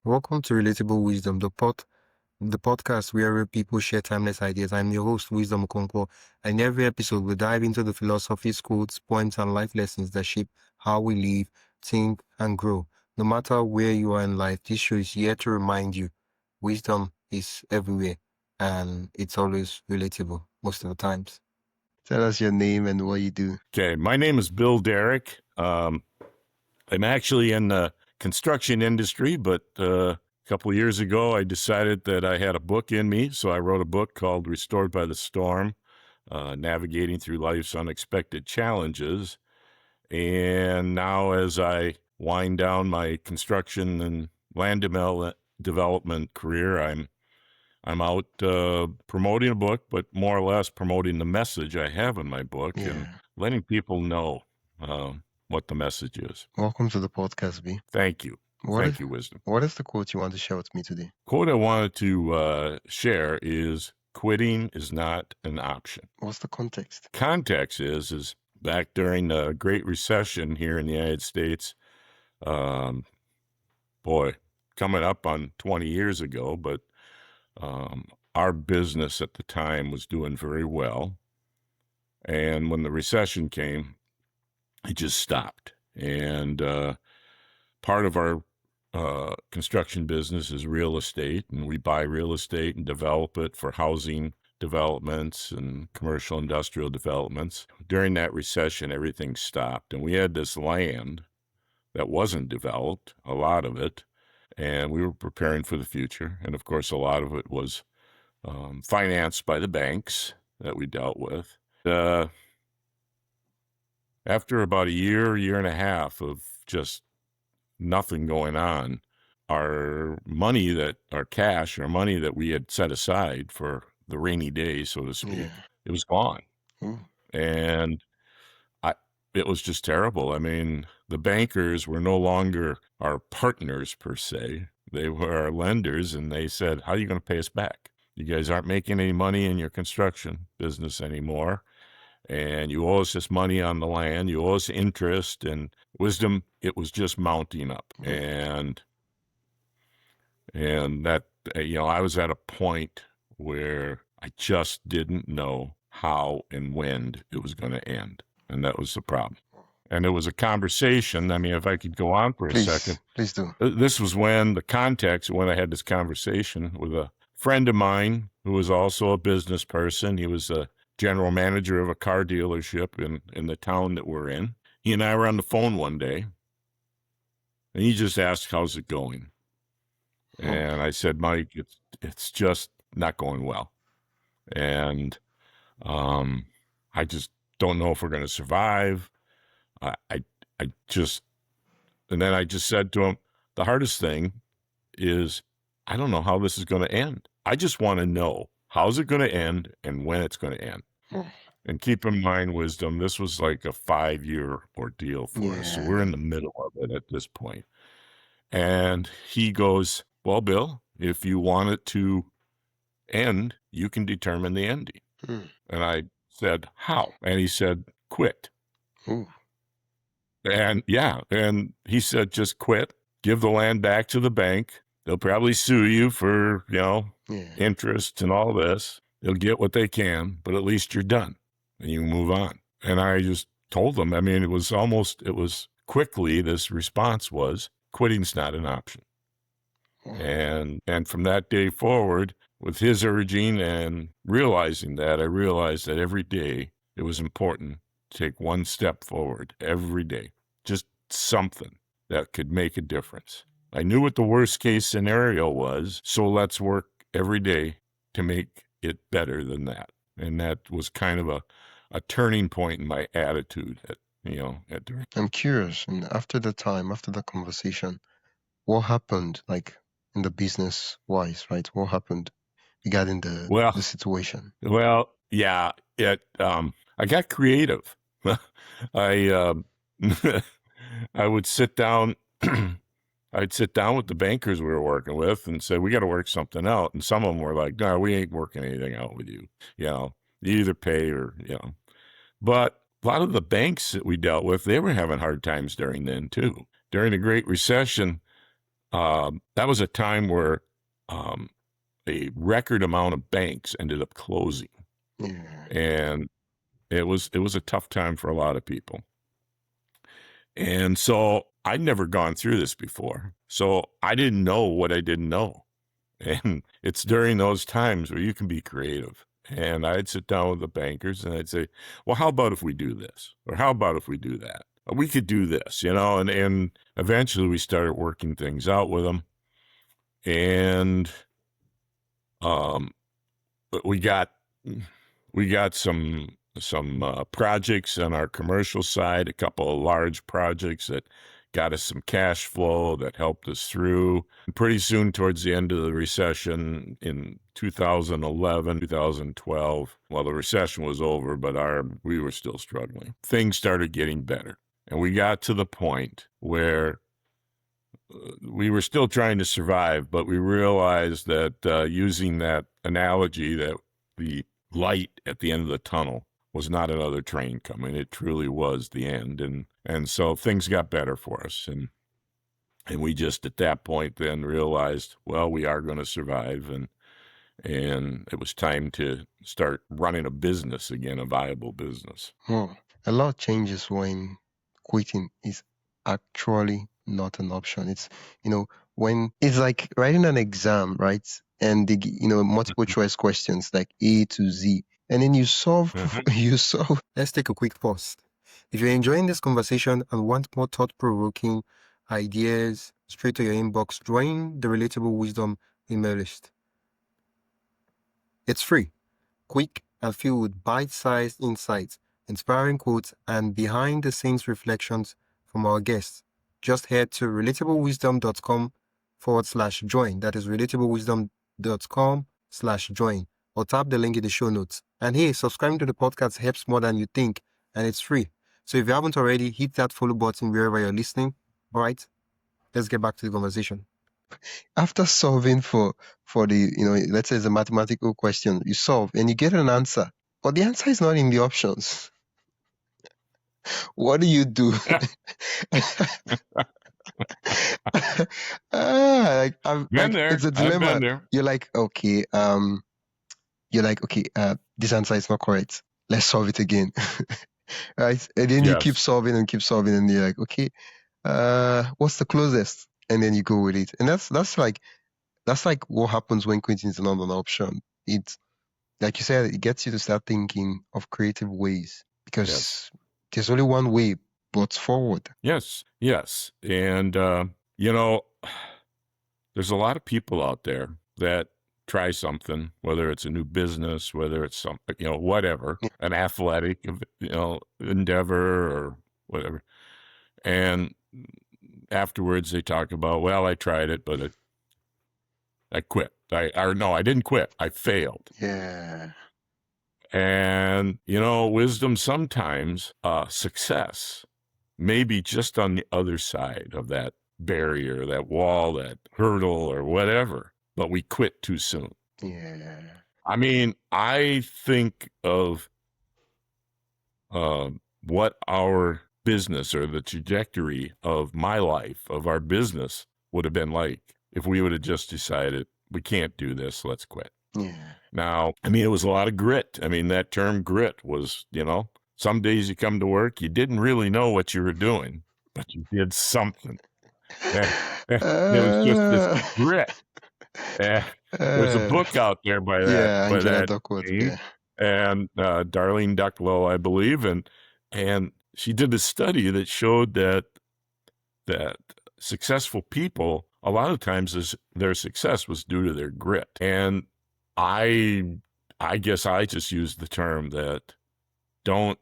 Welcome to Relatable Wisdom, the podcast where real people share timeless ideas. I'm your host, Wisdom Okonkwo, and in every episode we dive into the philosophies, quotes, points, and life lessons that shape how we live, think, and grow. No matter where you are in life, this show is here to remind you wisdom is everywhere, and it's always relatable most of the times. Tell us your name and what you do. Okay, my name is Bill Derrick. I'm actually in the construction industry, but a couple of years ago, I decided that I had a book in me, so I wrote a book called Restored by the Storm, Navigating Through Life's Unexpected Challenges. And now as I wind down my construction and land development career, I'm out promoting a book, but more or less promoting the message I have in my book and letting people know what the message is. Welcome to the podcast, B. Thank you. Thank you, Wisdom. What is the quote you want to share with me today? Quote I wanted to share is, quitting is not an option. What's the context? Context is back during the Great Recession here in the United States, coming up on 20 years ago, but our business at the time was doing very well. And when the recession came, it just stopped. And part of our construction business is real estate, and we buy real estate and develop it for housing developments and commercial industrial developments. During that recession, everything stopped, and we had this land that wasn't developed, a lot of it, and we were preparing for the future. And of course, a lot of it was financed by the banks that we dealt with. After about a year and a half of just nothing going on, our money that we had set aside for the rainy day, so to speak, it was gone. And it was just terrible. I mean, the bankers were no longer our partners per se. They were our lenders, and they said, how are you going to pay us back? You guys aren't making any money in your construction business anymore, and you owe us this money on the land. You owe us interest, and Wisdom, it was just mounting up. And that, I was at a point where I just didn't know how and when it was going to end. And that was the problem. And it was a conversation. I mean, if I could go on for a second. Please do. This was when I had this conversation with a friend of mine who was also a business person. He was a general manager of a car dealership in the town that we're in. He and I were on the phone one day, and he just asked, how's it going? And I said, Mike, it's just not going well. And I just don't know if we're going to survive. And then I just said to him, the hardest thing is I don't know how this is going to end. I just want to know, how's it going to end and when it's going to end? And keep in mind, Wisdom, this was like a 5-year ordeal for us. So we're in the middle of it at this point. And he goes, well, Bill, if you want it to end, you can determine the ending. And I said, how? And he said, quit. And he said, just quit, give the land back to the bank. They'll probably sue you for, interest and all this. They'll get what they can, but at least you're done and you move on. And I just told them, I mean, it was quickly, this response was, quitting's not an option. And from that day forward, with his urging and realizing that, I realized that every day it was important to take one step forward every day, just something that could make a difference. I knew what the worst case scenario was, so let's work every day to make it better than that. And that was kind of a turning point in my attitude I'm curious, and after the conversation, what happened, like in the business wise, right? What happened regarding the situation? Well, yeah, I got creative. I would sit down. I'd sit down with the bankers we were working with and say, we got to work something out. And some of them were like, no, we ain't working anything out with you. You either pay or, But a lot of the banks that we dealt with, they were having hard times during then too. During the Great Recession, that was a time where a record amount of banks ended up closing, Yeah. and it was a tough time for a lot of people. And so I'd never gone through this before, so I didn't know what I didn't know. And it's during those times where you can be creative. And I'd sit down with the bankers and I'd say, well, how about if we do this? Or how about if we do that? We could do this, and eventually we started working things out with them. And but we got some projects on our commercial side, a couple of large projects that got us some cash flow that helped us through. And pretty soon, towards the end of the recession in 2011, 2012, well, the recession was over, but we were still struggling. Things started getting better. And we got to the point where we were still trying to survive, but we realized that using that analogy, that the light at the end of the tunnel was not another train coming. It truly was the end. And so things got better for us. And we just at that point then realized, well, we are going to survive. And it was time to start running a business again, a viable business. A lot changes when quitting is actually not an option. It's, when it's like writing an exam, right? And the, multiple choice questions like A to Z. And then you solve. Let's take a quick pause. If you're enjoying this conversation and want more thought-provoking ideas straight to your inbox, join the Relatable Wisdom email list. It's free, quick, and filled with bite-sized insights, inspiring quotes, and behind-the-scenes reflections from our guests. Just head to relatablewisdom.com/join. That is relatablewisdom.com/join. Or tap the link in the show notes. And hey, subscribing to the podcast helps more than you think, and it's free. So if you haven't already, hit that follow button wherever you're listening. All right, let's get back to the conversation. After solving for the, let's say it's a mathematical question, you solve and you get an answer, but the answer is not in the options. What do you do? It's a dilemma. I've been there. You're like, okay, this answer is not correct. Let's solve it again. Right? And then you keep solving, and you're like, okay, what's the closest? And then you go with it. And that's like what happens when quitting is not an option. It's like you said, it gets you to start thinking of creative ways, because there's only one way but forward. Yes. And, there's a lot of people out there that try something, whether it's a new business, whether it's something, whatever, an athletic, endeavor or whatever. And afterwards they talk about, well, I tried it, but I quit. I didn't quit. I failed. Yeah. And, wisdom, sometimes success may be just on the other side of that barrier, that wall, that hurdle or whatever, but we quit too soon. Yeah. I mean, I think of what our business or the trajectory of my life, of our business would have been like if we would have just decided, we can't do this, let's quit. Yeah. Now, I mean, it was a lot of grit. I mean, that term grit was, some days you come to work, you didn't really know what you were doing, but you did something. It was just this grit. There's a book out there by that Duckworth, name, and Darlene Ducklow, I believe, and she did a study that showed that successful people, a lot of times their success was due to their grit. And I guess I just used the term that don't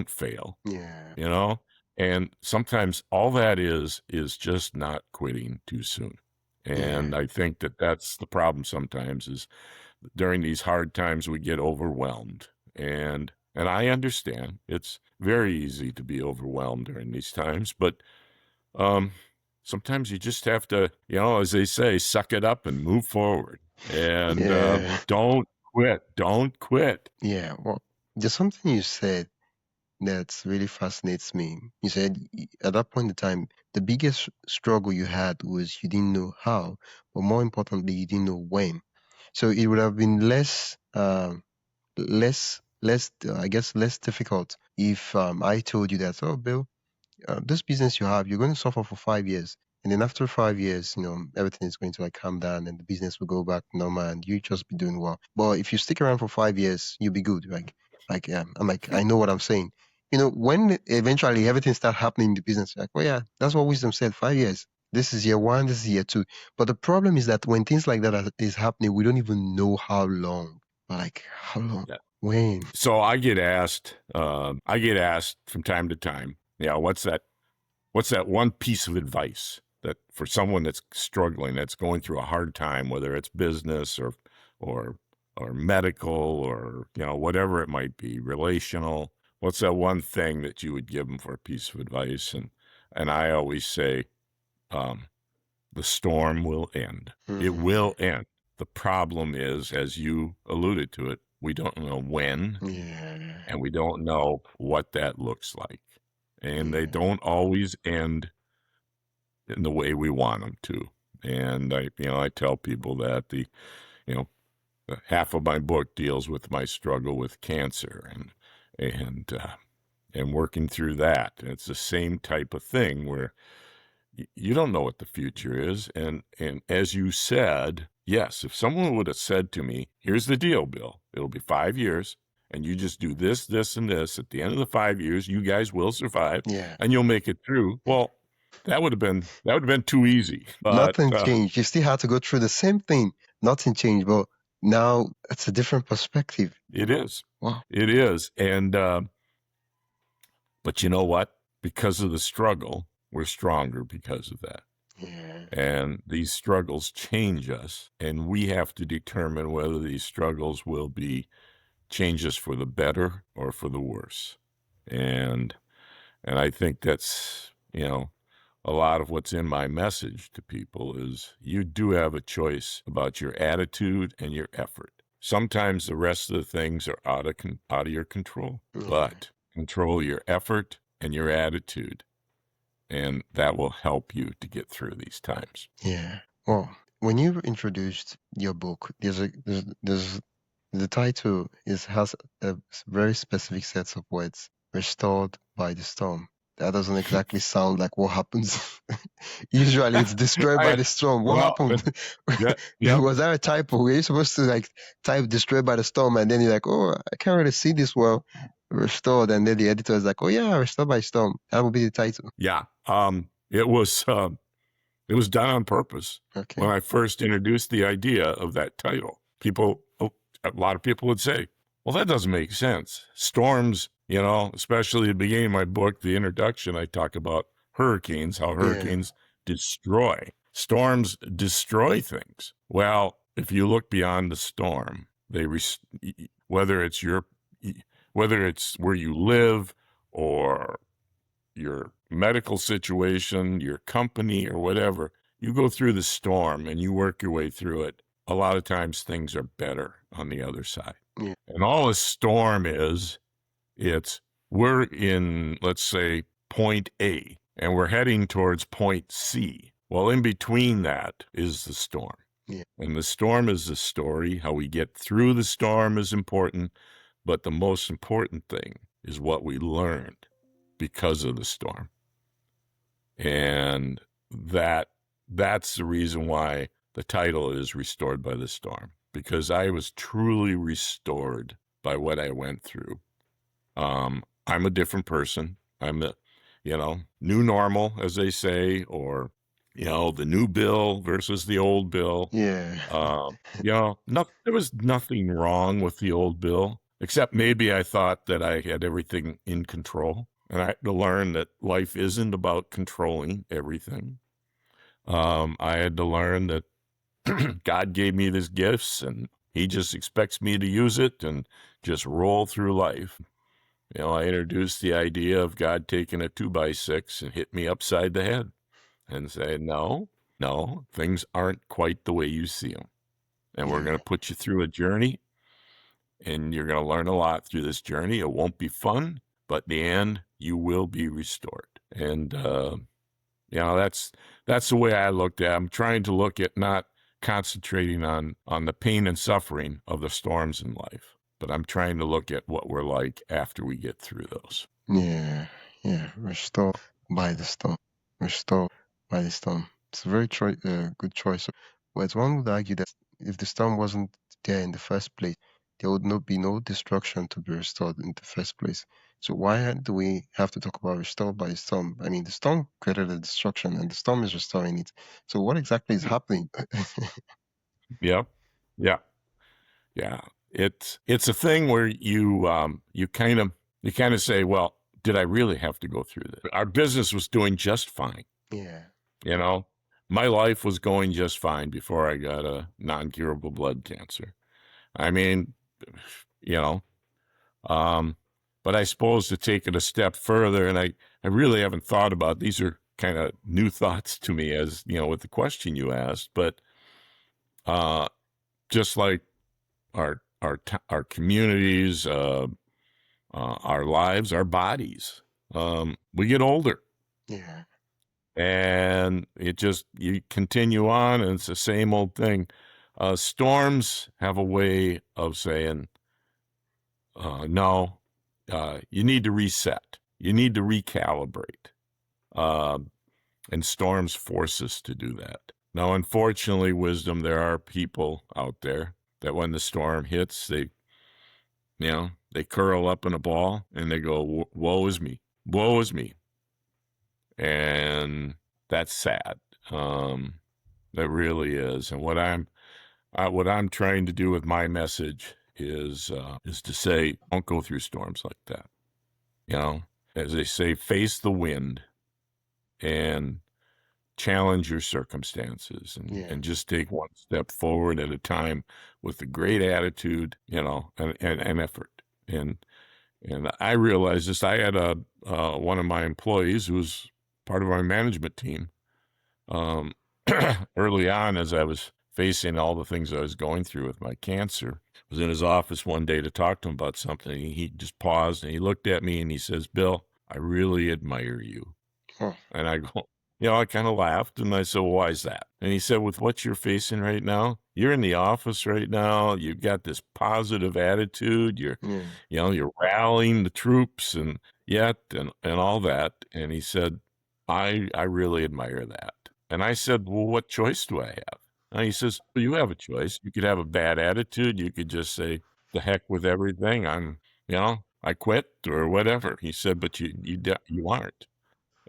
fail. Yeah. And sometimes all that is just not quitting too soon. And I think that's the problem sometimes, is during these hard times we get overwhelmed. And I understand it's very easy to be overwhelmed during these times, but sometimes you just have to, as they say, suck it up and move forward. And don't quit. Yeah. Well, there's something you said that really fascinates me. You said at that point in time, the biggest struggle you had was you didn't know how, but more importantly, you didn't know when. So it would have been less, I guess, less difficult if I told you that, oh, Bill, this business you have, you're going to suffer for 5 years. And then after 5 years, everything is going to like calm down and the business will go back normal and you just be doing well. But if you stick around for 5 years, you'll be good. I'm like, I know what I'm saying. When eventually everything starts happening in the business, like, oh yeah, that's what wisdom said, 5 years. This is year one, this is year two. But the problem is that when things like that is happening, we don't even know how long. Like, how long? Yeah. When? So I get asked from time to time, what's that one piece of advice that for someone that's struggling, that's going through a hard time, whether it's business or medical or, whatever it might be, relational, what's that one thing that you would give them for a piece of advice? And I always say, the storm will end. It will end. The problem is, as you alluded to it, we don't know when, and we don't know what that looks like. And they don't always end in the way we want them to. And I tell people that half of my book deals with my struggle with cancer and working through that. And it's the same type of thing where you don't know what the future is. And as you said, yes, if someone would have said to me, here's the deal, Bill, it'll be 5 years and you just do this, this, and this. At the end of the 5 years, you guys will survive and you'll make it through. Well, that would have been too easy. But, nothing changed. You still had to go through the same thing. Nothing changed, but now it's a different perspective. It is. Wow. It is. And but you know what? Because of the struggle, we're stronger because of that. And these struggles change us, and we have to determine whether these struggles will be changes for the better or for the worse. And I think that's, a lot of what's in my message to people is you do have a choice about your attitude and your effort. Sometimes the rest of the things are out of your control, but control your effort and your attitude, and that will help you to get through these times. Yeah. Well, when you introduced your book, there's the title has a very specific set of words, restored by the storm. That doesn't exactly sound like what happens. Usually it's destroyed by the storm. What happened? Was that a typo? Were you supposed to type destroyed by the storm and then you're like, oh, I can't really see this well. Restored, and then the editor is like, oh yeah, restored by storm. That would be the title. Yeah. It was done on purpose. Okay. When I first introduced the idea of that title, a lot of people would say, well, that doesn't make sense. Storms, especially at the beginning of my book, the introduction, I talk about hurricanes, how hurricanes destroy. Storms destroy things. Well, if you look beyond the storm, whether it's where you live or your medical situation, your company or whatever, you go through the storm and you work your way through it. A lot of times things are better on the other side. Yeah. And all a storm is, we're in, let's say, point A, and we're heading towards point C. Well, in between that is the storm. Yeah. And the storm is the story. How we get through the storm is important, but the most important thing is what we learned because of the storm. And that's the reason why the title is Restored by the Storm, because I was truly restored by what I went through. I'm a different person. I'm a, new normal, as they say, or, the new Bill versus the old Bill. Yeah. There was nothing wrong with the old Bill, except maybe I thought that I had everything in control. And I had to learn that life isn't about controlling everything. I had to learn that God gave me these gifts and he just expects me to use it and just roll through life. I introduced the idea of God taking a 2x6 and hit me upside the head and say, no, things aren't quite the way you see them. And we're going to put you through a journey, and you're going to learn a lot through this journey. It won't be fun, but in the end, you will be restored. And, That's the way I looked at it. I'm trying to look at not concentrating on the pain and suffering of the storms in life, but I'm trying to look at what we're like after we get through those. Yeah, restored by the storm. Restored by the storm. It's a very good choice. Whereas one would argue that if the storm wasn't there in the first place, there would not be no destruction to be restored in the first place. So why do we have to talk about restored by the storm? I mean, the storm created the destruction, and the storm is restoring it. So what exactly is happening? Yep. Yeah. Yeah. It's a thing where you kind of say, well, did I really have to go through this? Our business was doing just fine. Yeah. My life was going just fine before I got a non-curable blood cancer. I mean, but I suppose to take it a step further, and I really haven't thought about, these are kind of new thoughts to me as, with the question you asked, but just like our communities, our lives, our bodies, we get older. Yeah. And you continue on, and it's the same old thing. Storms have a way of saying, no, you need to reset. You need to recalibrate. And storms force us to do that. Now, unfortunately, wisdom, there are people out there that when the storm hits, they curl up in a ball and they go, woe is me, woe is me. And that's sad. That really is. And what I'm trying to do with my message is to say, don't go through storms like that. As they say, face the wind and challenge your circumstances and just take one step forward at a time with a great attitude, and effort. And I realized this. I had one of my employees who was part of our management team early on, as I was facing all the things I was going through with my cancer. I was in his office one day to talk to him about something. And he just paused and he looked at me and he says, Bill, I really admire you. Huh. And I go, I kind of laughed and I said, well, why is that? And he said, with what you're facing right now, you're in the office right now. You've got this positive attitude. You're rallying the troops and all that. And he said, I really admire that. And I said, well, what choice do I have? And he says, well, you have a choice. You could have a bad attitude. You could just say, the heck with everything. I quit or whatever. He said, but you aren't.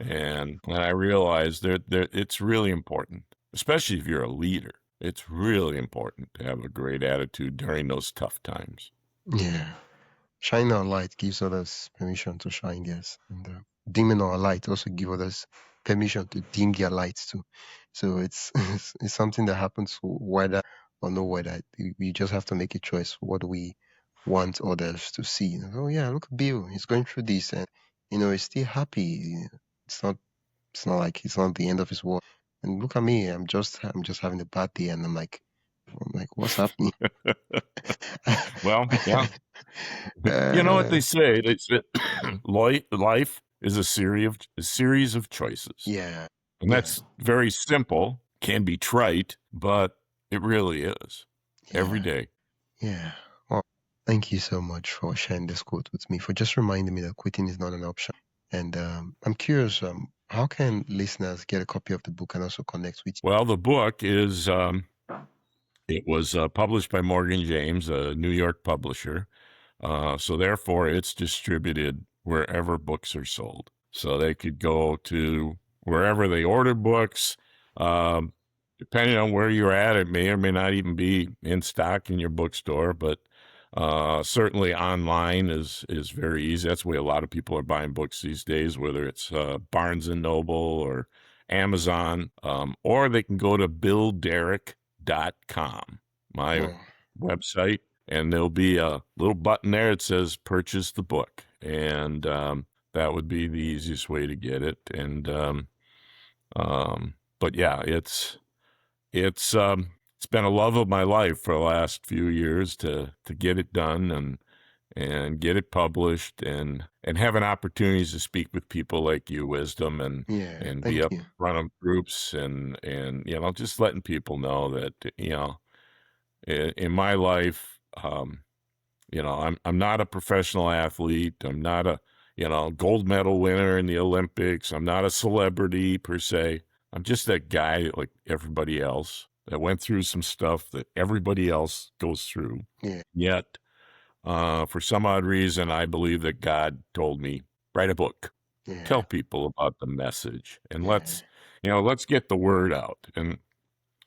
And I realized that it's really important, especially if you're a leader. It's really important to have a great attitude during those tough times. Yeah. Shining our light gives others permission to shine theirs. And dimming our light also gives others permission to dim their lights too. So it's it's something that happens whether or no whether. We just have to make a choice. What do we want others to see? Oh yeah, look at Bill. He's going through this and he's still happy. It's not like it's not the end of his world. And look at me. I'm just having a bad day and I'm like, what's happening? Well, yeah. You know what they say? They say life is a series of choices. Yeah. And that's very simple, can be trite, but it really is. Every day. Yeah. Well, thank you so much for sharing this quote with me, for just reminding me that quitting is not an option. And I'm curious, how can listeners get a copy of the book and also connect with you? Well, the book is, it was published by Morgan James, a New York publisher. So therefore, it's distributed wherever books are sold. So they could go to wherever they order books. Depending on where you're at, it may or may not even be in stock in your bookstore, but certainly online is very easy. That's the way a lot of people are buying books these days, whether it's Barnes & Noble or Amazon, or they can go to BillDerrick.com, my website, and there'll be a little button there that says purchase the book, and that would be the easiest way to get it. And but yeah, it's been a love of my life for the last few years to get it done, and get it published and having opportunities to speak with people like you, Wisdom, and be Thank up you. front of groups and just letting people know that in my life, I'm not a professional athlete. I'm not a gold medal winner in the Olympics. I'm not a celebrity per se. I'm just that guy like everybody else that went through some stuff that everybody else goes through. Yeah. Yet, for some odd reason, I believe that God told me, write a book, tell Yeah. people about the message, and Yeah. let's get the word out. And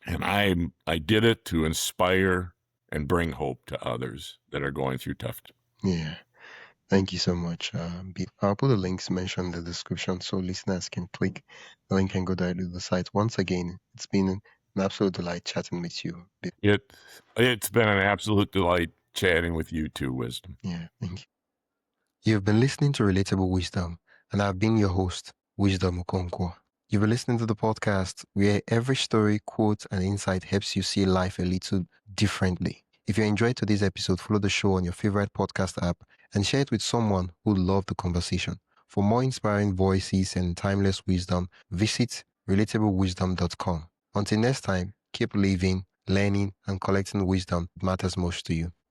I did it to inspire and bring hope to others that are going through tough. Yeah. Thank you so much. I'll put the links mentioned in the description so listeners can click the link and go directly to the site. Once again, it's been an absolute delight chatting with you. It's been an absolute delight chatting with you too, Wisdom. Yeah, thank you. You've been listening to Relatable Wisdom, and I've been your host, Wisdom Okonkwo. You've been listening to the podcast where every story, quote, and insight helps you see life a little differently. If you enjoyed today's episode, follow the show on your favorite podcast app and share it with someone who loved the conversation. For more inspiring voices and timeless wisdom, visit relatablewisdom.com. Until next time, keep living, learning, and collecting wisdom that matters most to you.